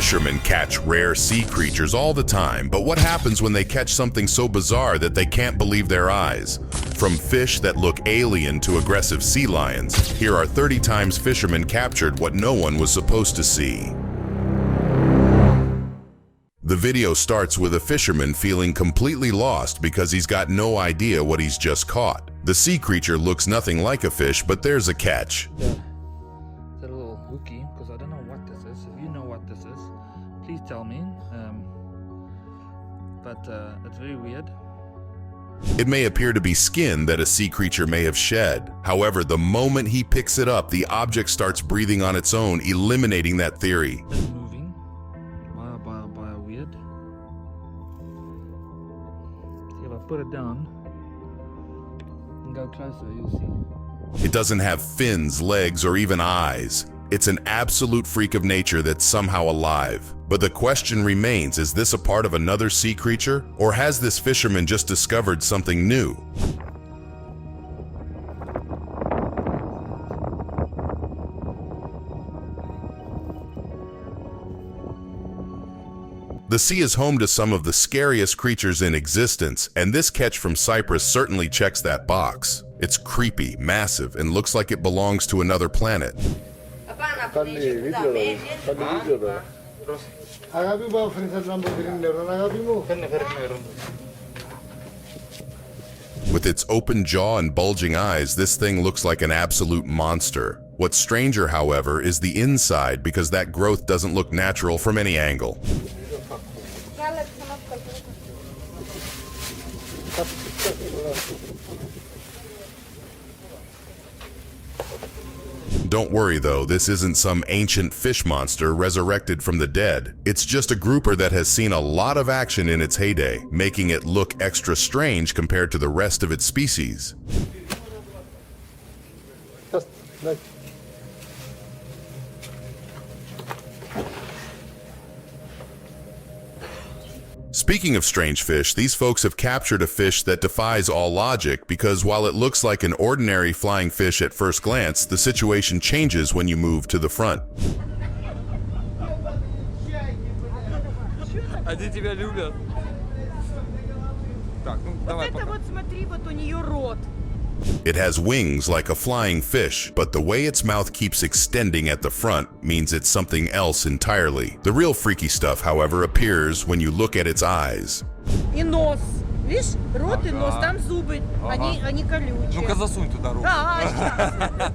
Fishermen catch rare sea creatures all the time, but what happens when they catch something so bizarre that they can't believe their eyes? From fish that look alien to aggressive sea lions, here are 30 times fishermen captured what no one was supposed to see. The video starts with a fisherman feeling completely lost because he's got no idea what he's just caught. The sea creature looks nothing like a fish, but there's a catch. It's a little hooky, because I don't know what this is. If you know what this is, please tell me. It's very weird. It may appear to be skin that a sea creature may have shed. However, the moment he picks it up, the object starts breathing on its own, eliminating that theory. It's moving. By weird. See, if I put it down and go closer, you'll see. It doesn't have fins, legs, or even eyes. It's an absolute freak of nature that's somehow alive. But the question remains, is this a part of another sea creature? Or has this fisherman just discovered something new? The sea is home to some of the scariest creatures in existence, and this catch from Cyprus certainly checks that box. It's creepy, massive, and looks like it belongs to another planet. With its open jaw and bulging eyes, this thing looks like an absolute monster. What's stranger, however, is the inside, because that growth doesn't look natural from any angle. Don't worry though, this isn't some ancient fish monster resurrected from the dead. It's just a grouper that has seen a lot of action in its heyday, making it look extra strange compared to the rest of its species. Speaking of strange fish, these folks have captured a fish that defies all logic, because while it looks like an ordinary flying fish at first glance, the situation changes when you move to the front. It has wings like a flying fish, but the way its mouth keeps extending at the front means it's something else entirely. The real freaky stuff, however, appears when you look at its eyes. И нос. Видишь, рот и нос, там зубы, они колючие. Ну-ка засунь туда руку. Да,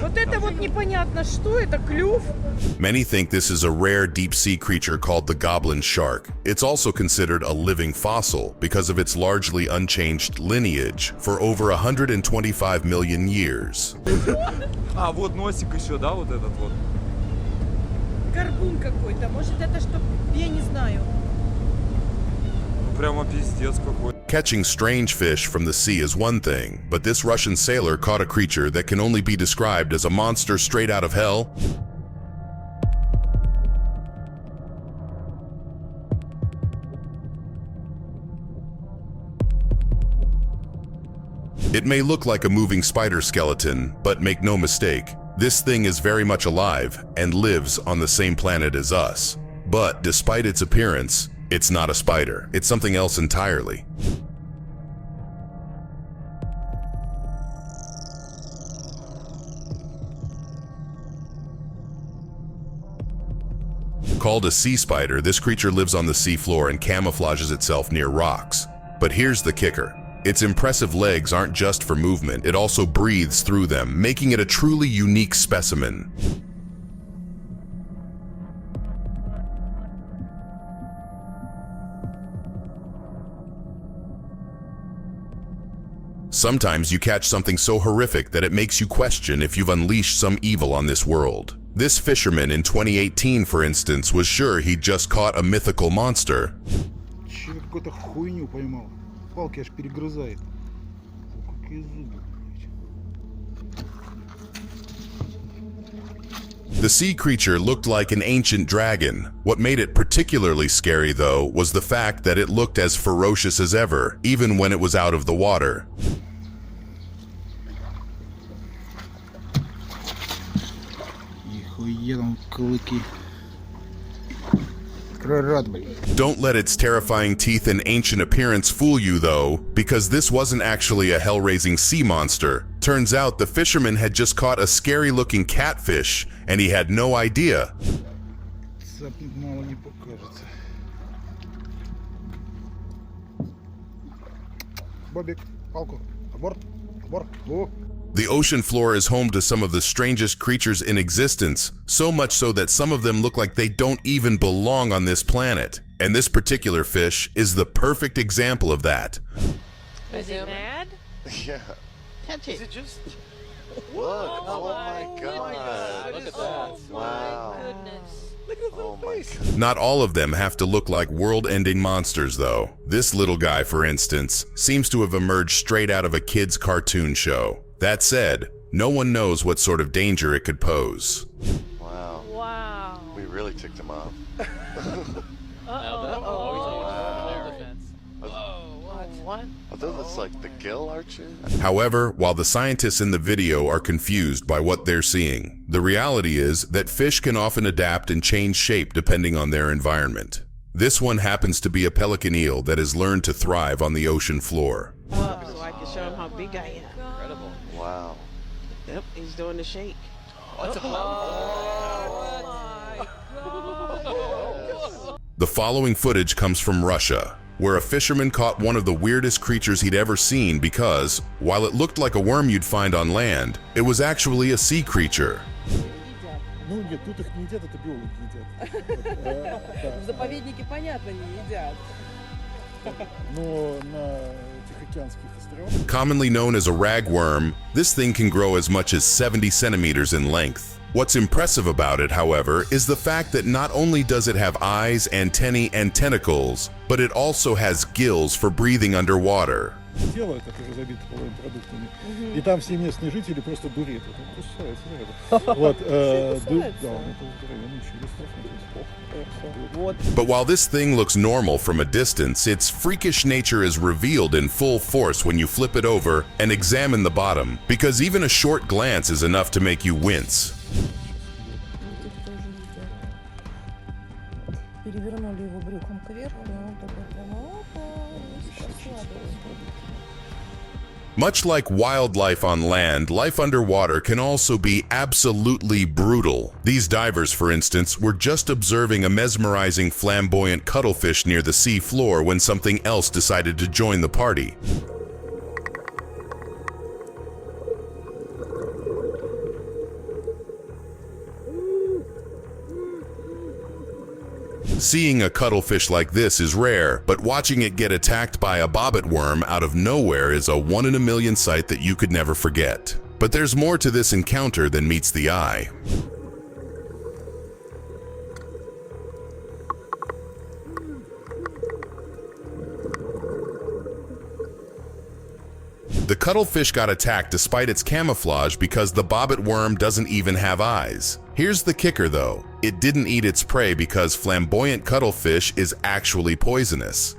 вот это вот непонятно, что это, клюв? Many think this is a rare deep-sea creature called the goblin shark. It's also considered a living fossil because of its largely unchanged lineage for over 125 million years. А вот носик еще, да, вот этот вот. Горбун какой-то, может это что, я не знаю. Прямо пиздец какой. Catching strange fish from the sea is one thing, but this Russian sailor caught a creature that can only be described as a monster straight out of hell. It may look like a moving spider skeleton, but make no mistake, this thing is very much alive and lives on the same planet as us. But despite its appearance, it's not a spider. It's something else entirely. Called a sea spider, this creature lives on the seafloor and camouflages itself near rocks. But here's the kicker. Its impressive legs aren't just for movement, it also breathes through them, making it a truly unique specimen. Sometimes you catch something so horrific that it makes you question if you've unleashed some evil on this world. This fisherman in 2018, for instance, was sure he'd just caught a mythical monster. Какую-то хуйню поймал. Палки аж перегрызает. Какие зубы. The sea creature looked like an ancient dragon. What made it particularly scary, though, was the fact that it looked as ferocious as ever, even when it was out of the water. Нихуя там клыки. Прорад, блин. Don't let its terrifying teeth and ancient appearance fool you, though, because this wasn't actually a hell-raising sea monster. Turns out the fisherman had just caught a scary-looking catfish, and he had no idea. Цапнуть мало не покажется. Бобик, палку. Аборт. Аборт. О. The ocean floor is home to some of the strangest creatures in existence, so much so that some of them look like they don't even belong on this planet. And this particular fish is the perfect example of that. Is it mad? Yeah. Touch Is it. it just... Look. Oh my god. Look at that. Wow. Goodness. Oh my god. Not all of them have to look like world-ending monsters, though. This little guy, for instance, seems to have emerged straight out of a kid's cartoon show. That said, no one knows what sort of danger it could pose. Wow. Wow. We really ticked him off. What? I thought that's like the gill archer. However, while the scientists in the video are confused by what they're seeing, the reality is that fish can often adapt and change shape depending on their environment. This one happens to be a pelican eel that has learned to thrive on the ocean floor. Up so I can show him how big I am. Incredible. Wow. Yep, he's doing the shake. The following footage comes from Russia, where a fisherman caught one of the weirdest creatures he'd ever seen because, while it looked like a worm you'd find on land, it was actually a sea creature. Ну нет, тут их не едят, это биологи едят. В заповеднике, понятно, не едят. Но на Тихоокеанских островах Commonly known as a ragworm, this thing can grow as much as 70 centimeters in length. What's impressive about it, however, is the fact that not only does it have eyes, antennae, and tentacles, but it also has gills for breathing underwater. тело, которое забито половыми продуктами, и там все местные жители просто дуреют. Это кусается, это. Вот, да, это здоровенный челюсть. But while this thing looks normal from a distance, its freakish nature is revealed in full force when you flip it over and examine the bottom, because even a short glance is enough to make you wince. Перевернули его брюхом кверху, и он такой прямо Much like wildlife on land, life underwater can also be absolutely brutal. These divers, for instance, were just observing a mesmerizing flamboyant cuttlefish near the sea floor when something else decided to join the party. Seeing a cuttlefish like this is rare, but watching it get attacked by a bobbit worm out of nowhere is a one-in-a-million sight that you could never forget. But there's more to this encounter than meets the eye. The cuttlefish got attacked despite its camouflage because the bobbit worm doesn't even have eyes. Here's the kicker though, it didn't eat its prey because flamboyant cuttlefish is actually poisonous.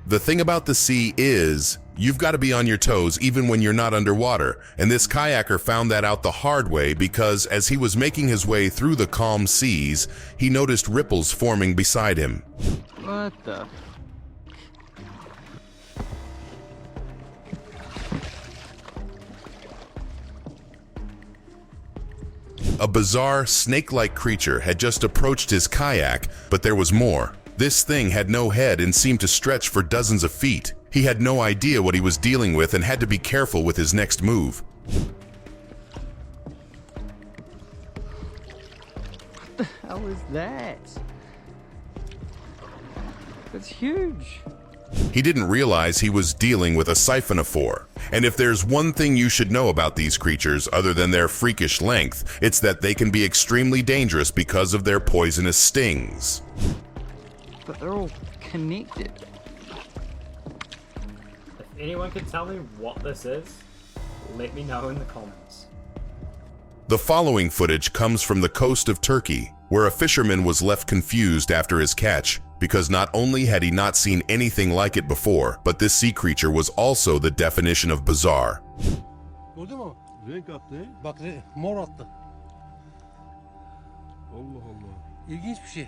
The thing about the sea is, you've got to be on your toes even when you're not underwater, and this kayaker found that out the hard way because as he was making his way through the calm seas, he noticed ripples forming beside him. What the? A bizarre, snake-like creature had just approached his kayak, but there was more. This thing had no head and seemed to stretch for dozens of feet. He had no idea what he was dealing with and had to be careful with his next move. What the hell is that? That's huge. He didn't realize he was dealing with a siphonophore. And if there's one thing you should know about these creatures other than their freakish length, it's that they can be extremely dangerous because of their poisonous stings. But they're all connected. If anyone can tell me what this is, let me know in the comments. The following footage comes from the coast of Turkey, where a fisherman was left confused after his catch. because not only had he not seen anything like it before, but this sea creature was also the definition of bizarre. Gördün mü? Renk attı. Bak mor attı. Allah Allah. İlginç bir şey.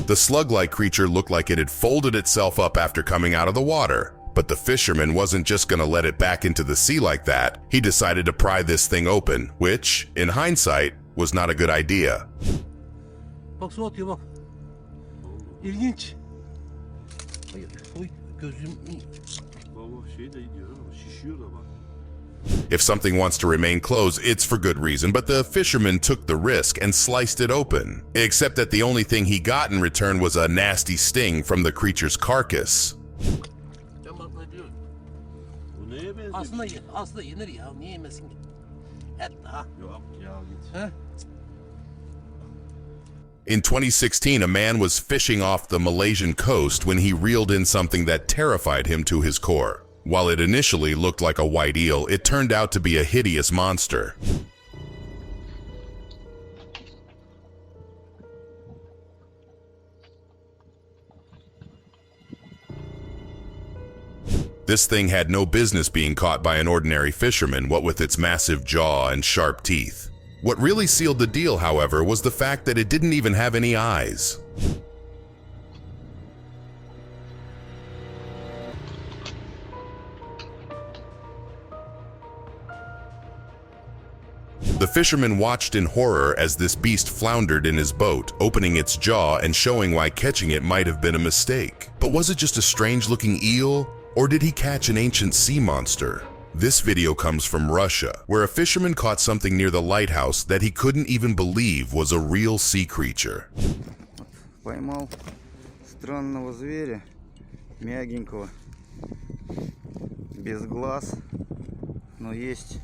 The slug-like creature looked like it had folded itself up after coming out of the water. But the fisherman wasn't just gonna let it back into the sea like that. He decided to pry this thing open, which, in hindsight, was not a good idea. Bak su atıyor bak. İlginç. Hayır. Oy gözüm. Baba şey de gidiyor ama şişiyor da bak. If something wants to remain closed, it's for good reason, but the fisherman took the risk and sliced it open. Except that the only thing he got in return was a nasty sting from the creature's carcass. Aslında yenir ya. Niye yemesin ki? Et ha. Yok ya git. He? In 2016, a man was fishing off the Malaysian coast when he reeled in something that terrified him to his core. While it initially looked like a white eel, it turned out to be a hideous monster. This thing had no business being caught by an ordinary fisherman, what with its massive jaw and sharp teeth. What really sealed the deal, however, was the fact that it didn't even have any eyes. The fisherman watched in horror as this beast floundered in his boat, opening its jaw and showing why catching it might have been a mistake. But was it just a strange-looking eel, or did he catch an ancient sea monster? This video comes from Russia, where a fisherman caught something near the lighthouse that he couldn't even believe was a real sea creature. Поймал странного зверя, мягенького, без глаз, но есть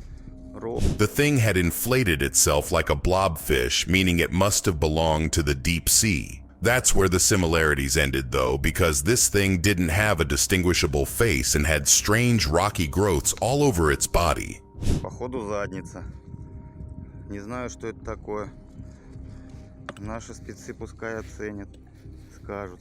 рог. The thing had inflated itself like a blobfish, meaning it must have belonged to the deep sea. That's where the similarities ended, though, because this thing didn't have a distinguishable face and had strange rocky growths all over its body. Походу задница. Не знаю, что это такое. Наши спецы пускай оценят, скажут.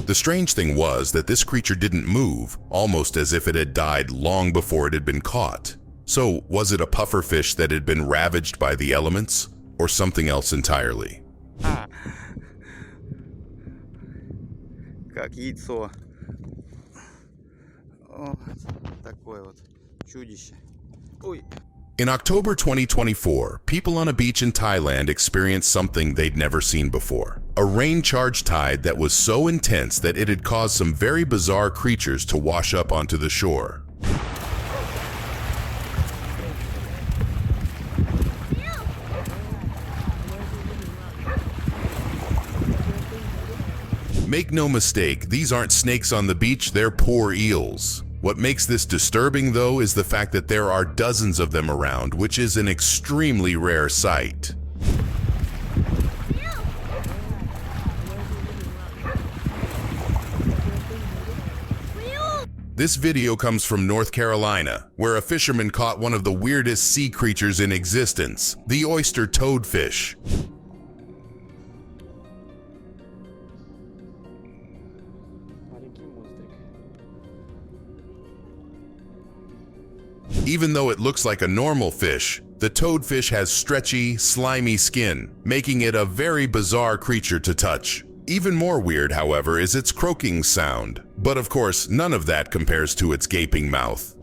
The strange thing was that this creature didn't move, almost as if it had died long before it had been caught. So, was it a pufferfish that had been ravaged by the elements, or something else entirely? Как яйцо. Вот такое вот чудище. Ой. In October 2024, people on a beach in Thailand experienced something they'd never seen before. A rain-charged tide that was so intense that it had caused some very bizarre creatures to wash up onto the shore. Make no mistake, these aren't snakes on the beach, they're poor eels. What makes this disturbing, though, is the fact that there are dozens of them around, which is an extremely rare sight. This video comes from North Carolina, where a fisherman caught one of the weirdest sea creatures in existence, the oyster toadfish. Even though it looks like a normal fish, the toadfish has stretchy, slimy skin, making it a very bizarre creature to touch. Even more weird, however, is its croaking sound. But of course, none of that compares to its gaping mouth.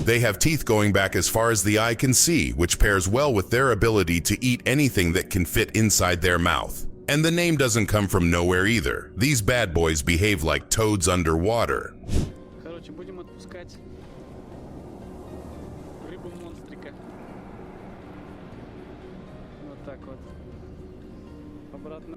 They have teeth going back as far as the eye can see, which pairs well with their ability to eat anything that can fit inside their mouth. And the name doesn't come from nowhere either. These bad boys behave like toads underwater.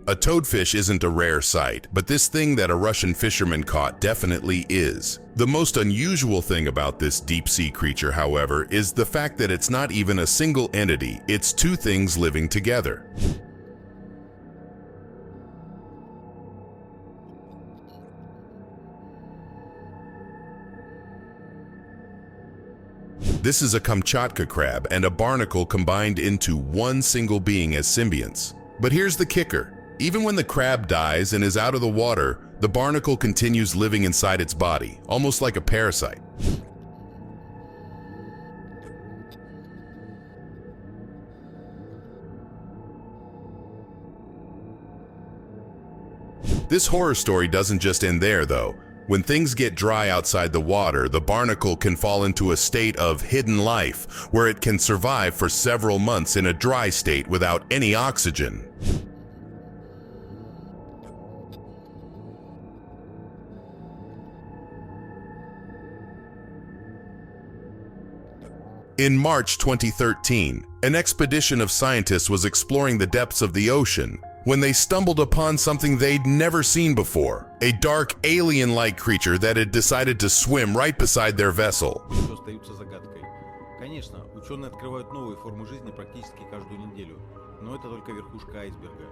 A toadfish isn't a rare sight, but this thing that a Russian fisherman caught definitely is. The most unusual thing about this deep-sea creature, however, is the fact that it's not even a single entity, it's two things living together. This is a Kamchatka crab and a barnacle combined into one single being as symbionts. But here's the kicker. Even when the crab dies and is out of the water, the barnacle continues living inside its body, almost like a parasite. This horror story doesn't just end there, though. When things get dry outside the water, the barnacle can fall into a state of hidden life, where it can survive for several months in a dry state without any oxygen. In March 2013, an expedition of scientists was exploring the depths of the ocean when they stumbled upon something they'd never seen before, a dark alien-like creature that had decided to swim right beside their vessel. Еще остаются загадкой. Конечно, ученые открывают новые формы жизни практически каждую неделю, но это только верхушка айсберга.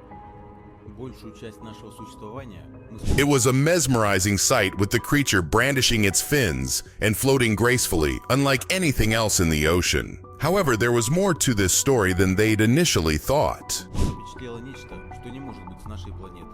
Большую часть нашего существования мы... It was a mesmerizing sight with the creature brandishing its fins and floating gracefully, unlike anything else in the ocean. However, there was more to this story than they'd initially thought. Запечатлело нечто, что не может быть с нашей планеты.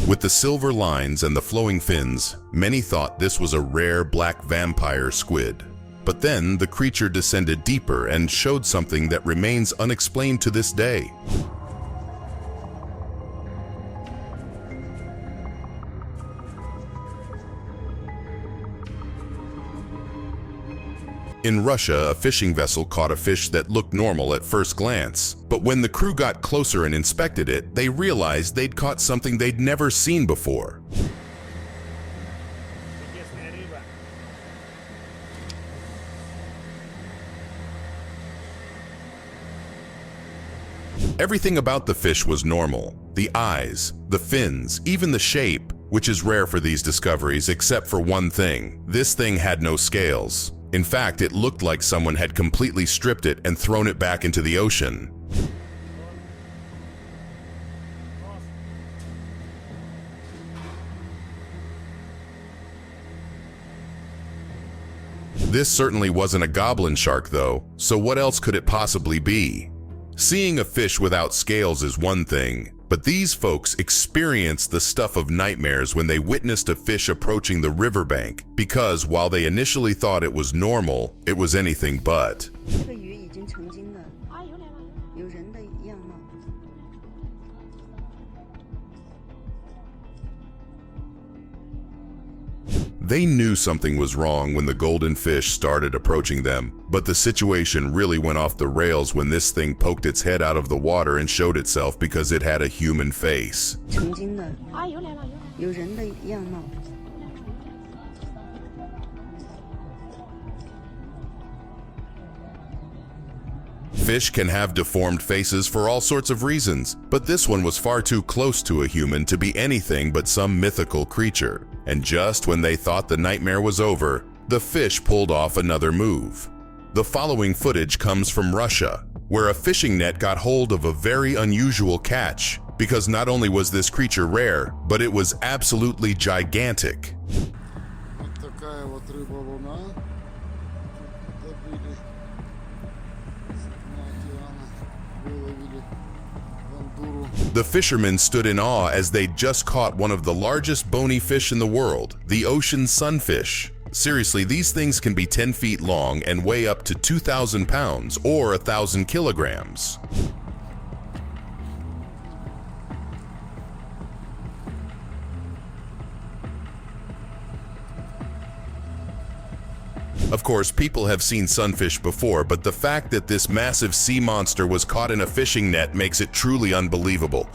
With the silver lines and the flowing fins, many thought this was a rare black vampire squid. But then the creature descended deeper and showed something that remains unexplained to this day. In Russia, a fishing vessel caught a fish that looked normal at first glance. But when the crew got closer and inspected it, they realized they'd caught something they'd never seen before. Everything about the fish was normal. The eyes, the fins, even the shape, which is rare for these discoveries except for one thing. This thing had no scales. In fact, it looked like someone had completely stripped it and thrown it back into the ocean. This certainly wasn't a goblin shark, though, so what else could it possibly be? Seeing a fish without scales is one thing, but these folks experienced the stuff of nightmares when they witnessed a fish approaching the riverbank, because while they initially thought it was normal, it was anything but. 这个鱼已经成精了，有人的样貌。 They knew something was wrong when the golden fish started approaching them, but the situation really went off the rails when this thing poked its head out of the water and showed itself because it had a human face. 成精了，有人的样貌。 Fish can have deformed faces for all sorts of reasons, but this one was far too close to a human to be anything but some mythical creature. And just when they thought the nightmare was over, the fish pulled off another move. The following footage comes from Russia, where a fishing net got hold of a very unusual catch, because not only was this creature rare, but it was absolutely gigantic. The fishermen stood in awe as they'd just caught one of the largest bony fish in the world, the ocean sunfish. Seriously, these things can be 10 feet long and weigh up to 2,000 pounds or 1,000 kilograms. Of course, people have seen sunfish before, but the fact that this massive sea monster was caught in a fishing net makes it truly unbelievable.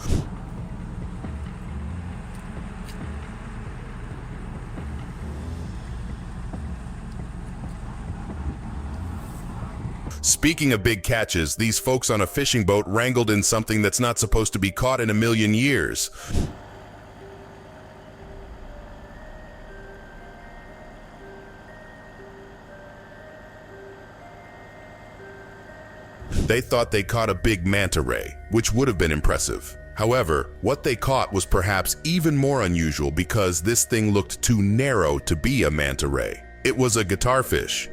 Speaking of big catches, these folks on a fishing boat wrangled in something that's not supposed to be caught in a million years. They thought they caught a big manta ray, which would have been impressive. However, what they caught was perhaps even more unusual because this thing looked too narrow to be a manta ray. It was a guitarfish.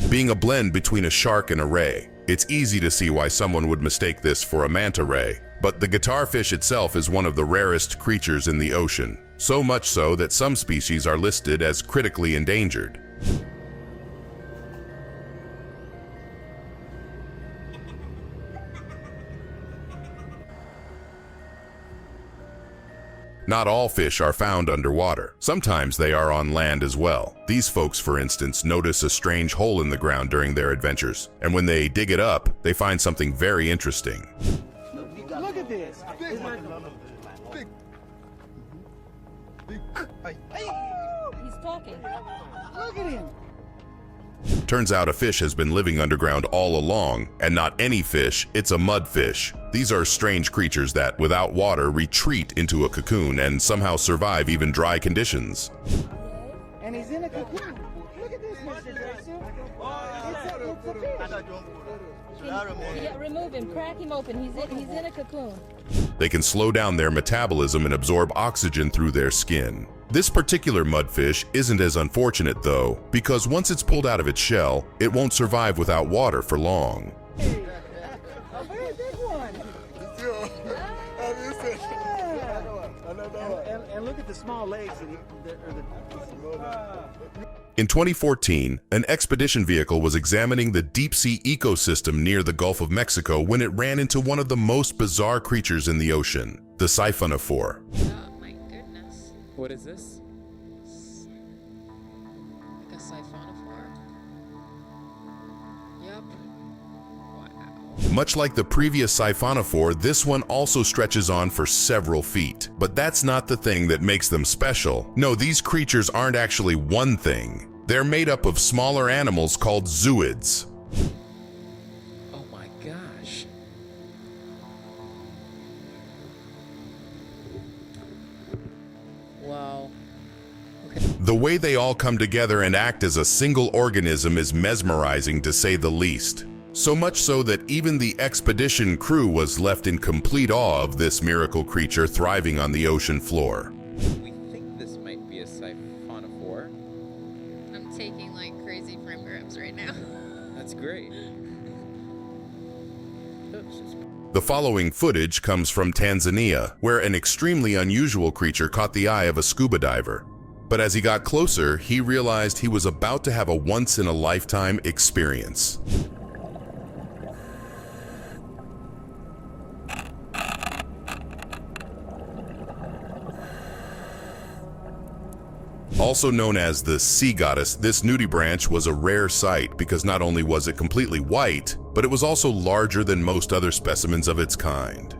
Being a blend between a shark and a ray, it's easy to see why someone would mistake this for a manta ray. But the guitarfish itself is one of the rarest creatures in the ocean, so much so that some species are listed as critically endangered. Not all fish are found underwater. Sometimes they are on land as well. These folks, for instance, notice a strange hole in the ground during their adventures, and when they dig it up, they find something very interesting. Look at this. He's talking. Look at him. Turns out a fish has been living underground all along, and not any fish, it's a mudfish. These are strange creatures that, without water, retreat into a cocoon and somehow survive even dry conditions. And he's in a cocoon. Look at this, Mr. Jackson. It's a fish. Yeah, remove him. Crack him open. He's in a cocoon. They can slow down their metabolism and absorb oxygen through their skin. This particular mudfish isn't as unfortunate though, because once it's pulled out of its shell, it won't survive without water for long. Hey, a very big one. And look at the small legs. In 2014, an expedition vehicle was examining the deep-sea ecosystem near the Gulf of Mexico when it ran into one of the most bizarre creatures in the ocean, the siphonophore. Oh my goodness. What is this? Like a siphonophore. Yep. Wow. Much like the previous siphonophore, this one also stretches on for several feet. But that's not the thing that makes them special. No, these creatures aren't actually one thing. They're made up of smaller animals called zooids. Oh my gosh. Wow. The way they all come together and act as a single organism is mesmerizing to say the least. So much so that even the expedition crew was left in complete awe of this miracle creature thriving on the ocean floor. We think this might be a siphonophore. I'm taking like crazy frame grabs right now. That's great. The following footage comes from Tanzania, where an extremely unusual creature caught the eye of a scuba diver. But as he got closer, he realized he was about to have a once-in-a-lifetime experience. Also known as the sea goddess, this nudibranch was a rare sight because not only was it completely white, but it was also larger than most other specimens of its kind.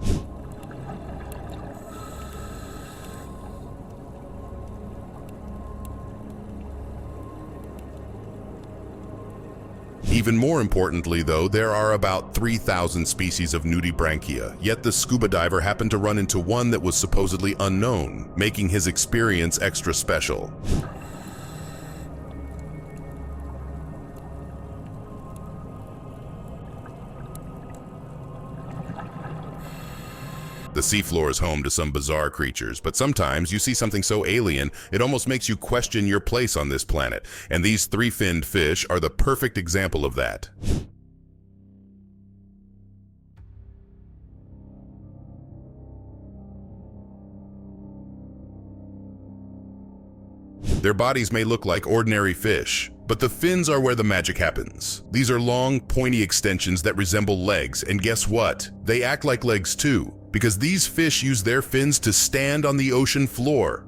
Even more importantly though, there are about 3,000 species of nudibranchia, yet the scuba diver happened to run into one that was supposedly unknown, making his experience extra special. The seafloor is home to some bizarre creatures, but sometimes you see something so alien, it almost makes you question your place on this planet, and these three-finned fish are the perfect example of that. Their bodies may look like ordinary fish, but the fins are where the magic happens. These are long, pointy extensions that resemble legs, and guess what? They act like legs too, because these fish use their fins to stand on the ocean floor.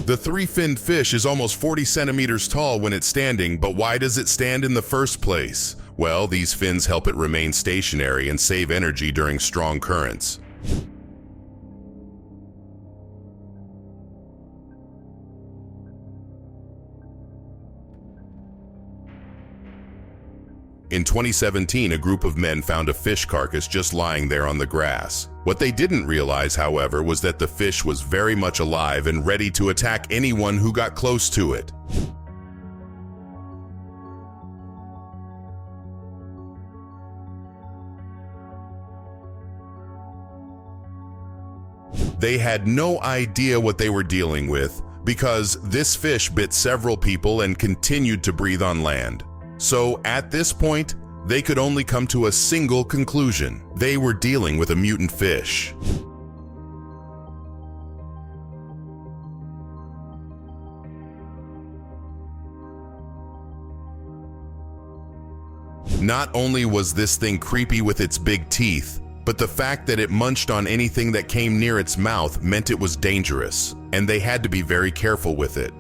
The three-finned fish is almost 40 centimeters tall when it's standing, but why does it stand in the first place? Well, these fins help it remain stationary and save energy during strong currents. In 2017, a group of men found a fish carcass just lying there on the grass. What they didn't realize, however, was that the fish was very much alive and ready to attack anyone who got close to it. They had no idea what they were dealing with because this fish bit several people and continued to breathe on land. So at this point, they could only come to a single conclusion. They were dealing with a mutant fish. Not only was this thing creepy with its big teeth, but the fact that it munched on anything that came near its mouth meant it was dangerous, and they had to be very careful with it.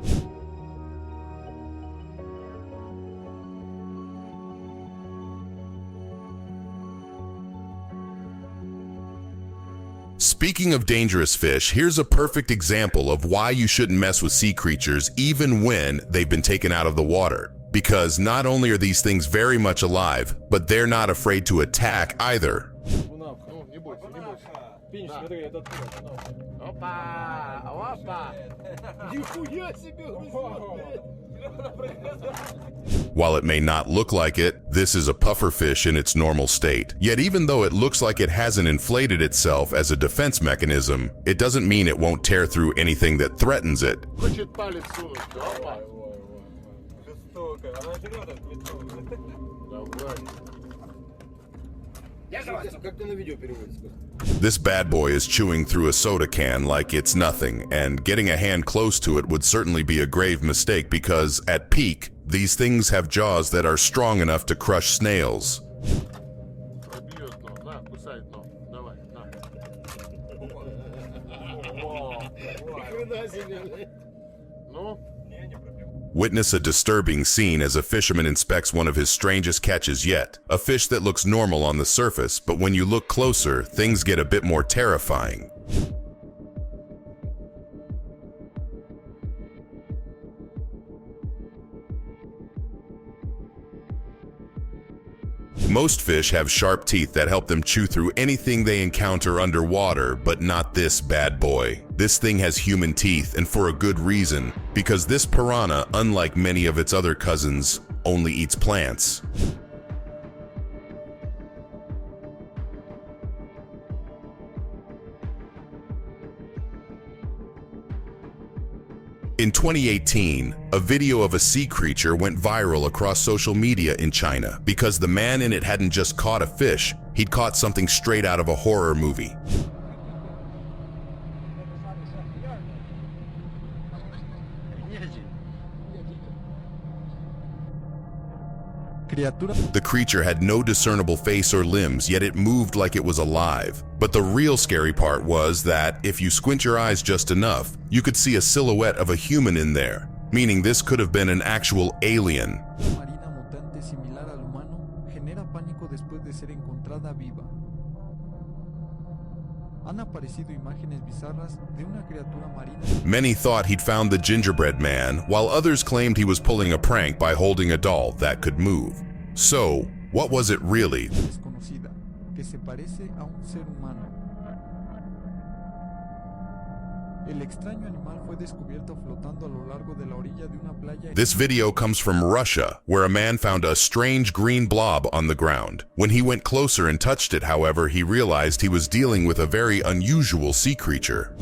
Speaking of dangerous fish, here's a perfect example of why you shouldn't mess with sea creatures even when they've been taken out of the water. Because not only are these things very much alive, but they're not afraid to attack either. While it may not look like it, this is a pufferfish in its normal state. Yet even though it looks like it hasn't inflated itself as a defense mechanism, it doesn't mean it won't tear through anything that threatens it. This bad boy is chewing through a soda can like it's nothing, and getting a hand close to it would certainly be a grave mistake because, at peak, these things have jaws that are strong enough to crush snails. Witness a disturbing scene as a fisherman inspects one of his strangest catches yet. A fish that looks normal on the surface, but when you look closer, things get a bit more terrifying. Most fish have sharp teeth that help them chew through anything they encounter underwater, but not this bad boy. This thing has human teeth, and for a good reason, because this piranha, unlike many of its other cousins, only eats plants. In 2018, a video of a sea creature went viral across social media in China because the man in it hadn't just caught a fish, he'd caught something straight out of a horror movie. The creature had no discernible face or limbs, yet it moved like it was alive. But the real scary part was that, if you squint your eyes just enough, you could see a silhouette of a human in there, meaning this could have been an actual alien. Many thought he'd found the gingerbread man, while others claimed he was pulling a prank by holding a doll that could move. So, what was it really? This video comes from Russia, where a man found a strange green blob on the ground. When he went closer and touched it, however, he realized he was dealing with a very unusual sea creature.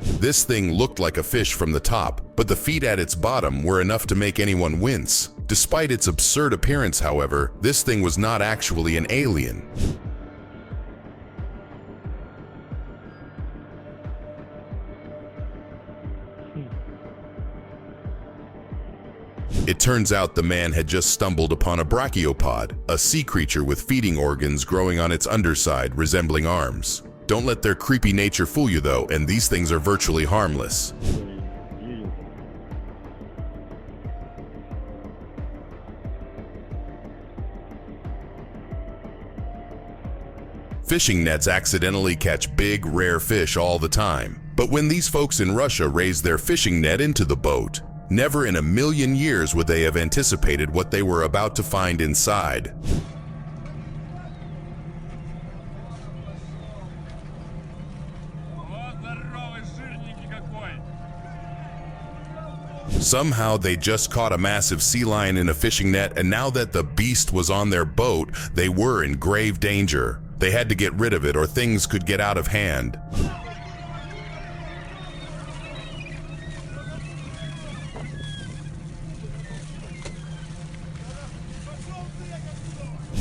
This thing looked like a fish from the top, but the feet at its bottom were enough to make anyone wince. Despite its absurd appearance, however, this thing was not actually an alien. It turns out the man had just stumbled upon a brachiopod, a sea creature with feeding organs growing on its underside resembling arms. Don't let their creepy nature fool you though, and these things are virtually harmless. Fishing nets accidentally catch big, rare fish all the time. But when these folks in Russia raised their fishing net into the boat, never in a million years would they have anticipated what they were about to find inside. Somehow they just caught a massive sea lion in a fishing net, and now that the beast was on their boat, they were in grave danger. They had to get rid of it or things could get out of hand.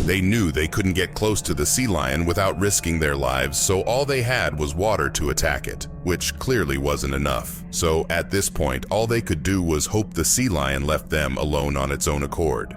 They knew they couldn't get close to the sea lion without risking their lives, so all they had was water to attack it, which clearly wasn't enough. So at this point, all they could do was hope the sea lion left them alone on its own accord.